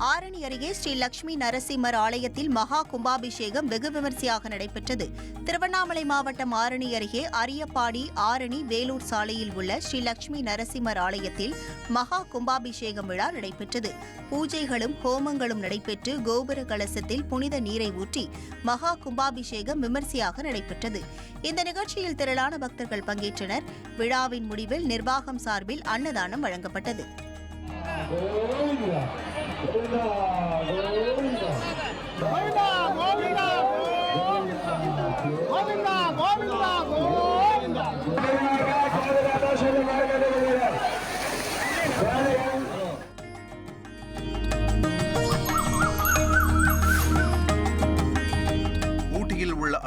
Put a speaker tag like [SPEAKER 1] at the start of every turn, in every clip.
[SPEAKER 1] ஆரணி அருகே ஸ்ரீ லட்சுமி நரசிம்மர் ஆலயத்தில் மகா கும்பாபிஷேகம் வெகு விமரிசையாக நடைபெற்றது. திருவண்ணாமலை மாவட்டம் ஆரணி அருகே அரியப்பாடி ஆரணி வேலூர் சாலையில் உள்ள ஸ்ரீ லட்சுமி நரசிம்மர் ஆலயத்தில் மகா கும்பாபிஷேகம் விழா நடைபெற்றது. பூஜைகளும் ஹோமங்களும் நடைபெற்று கோபுர கலசத்தில் புனித நீரை ஊற்றி மகா கும்பாபிஷேகம் விமரிசையாக நடைபெற்றது. இந்த நிகழ்ச்சியில் திரளான பக்தர்கள் பங்கேற்றனர். விழாவின் முடிவில் நிர்வாகம் சார்பில் அன்னதானம் வழங்கப்பட்டது.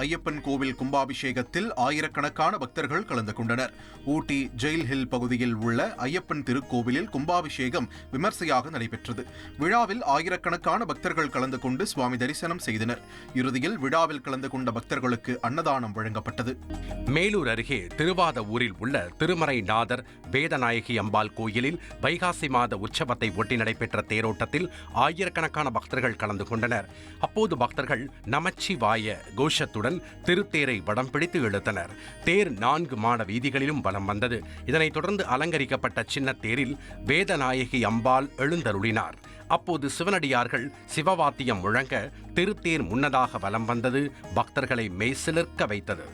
[SPEAKER 2] ஐயப்பன் கோவில் கும்பாபிஷேகத்தில் ஆயிரக்கணக்கான பக்தர்கள் கலந்து கொண்டனர். ஊட்டி ஜெயில் ஹில் பகுதியில் உள்ள ஐயப்பன் திருக்கோவிலில் கும்பாபிஷேகம் விமர்சையாக நடைபெற்றது. விழாவில் ஆயிரக்கணக்கான பக்தர்கள் கலந்து கொண்டு சுவாமி தரிசனம் செய்தனர். இறுதியில் விழாவில் கலந்து கொண்ட பக்தர்களுக்கு அன்னதானம் வழங்கப்பட்டது.
[SPEAKER 3] மேலூர் அருகே திருவாத ஊரில் உள்ள திருமறைநாதர் வேதநாயகி அம்பாள் கோயிலில் வைகாசி மாத உற்சவத்தை ஒட்டி நடைபெற்ற தேரோட்டத்தில் ஆயிரக்கணக்கான பக்தர்கள் கலந்து கொண்டனர். அப்போது பக்தர்கள் நமச்சிவாய கோஷத்துடன் திருத்தேரை வடம் பிடித்து இழுத்தனர். தேர் 4 மாட வீதிகளிலும் வலம் வந்தது. இதனைத் தொடர்ந்து அலங்கரிக்கப்பட்ட சின்ன தேரில் வேதநாயகி அம்பாள் எழுந்தருளினார். அப்போது சிவனடியார்கள் சிவவாத்தியம் முழங்க திருத்தேர் முன்னதாக வலம் வந்தது பக்தர்களை மெய்சிலிர்க்க வைத்தது.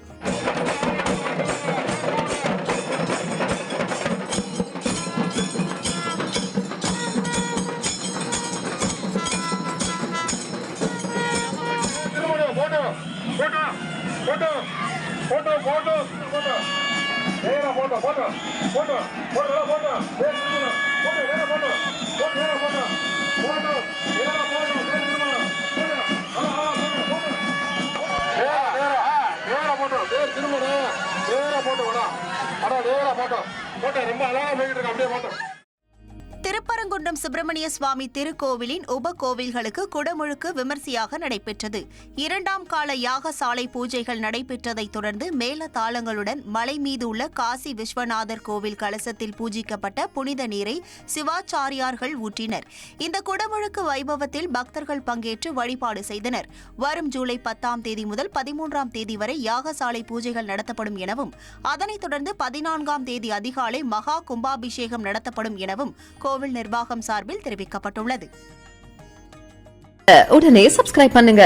[SPEAKER 1] திருப்பரங்குன்றம் சுப்பிரமணிய சுவாமி திருக்கோவிலின் உப கோவில்களுக்கு குடமுழுக்கு விமர்சையாக நடைபெற்றது. 2ஆம் கால யாகசாலை பூஜைகள் நடைபெற்றதைத் தொடர்ந்து மேல தாளங்களுடன் மலை மீது உள்ள காசி விஸ்வநாதர் கோவில் கலசத்தில் பூஜிக்கப்பட்ட புனித நீரை சிவாச்சாரியார்கள் ஊற்றினர். இந்த குடமுழுக்கு வைபவத்தில் பக்தர்கள் பங்கேற்று வழிபாடு செய்தனர். வரும் ஜூலை 10ஆம் தேதி முதல் 13ஆம் தேதி வரை யாகசாலை பூஜைகள் நடத்தப்படும் எனவும் அதனைத் தொடர்ந்து 14ஆம் தேதி அதிகாலை மகா கும்பாபிஷேகம் நடத்தப்படும் எனவும் கோவில் நிர்வாகம் சார்பில் தெரிவிக்கப்பட்டுள்ளது.
[SPEAKER 4] உடனே சப்ஸ்கிரைப் பண்ணுங்க.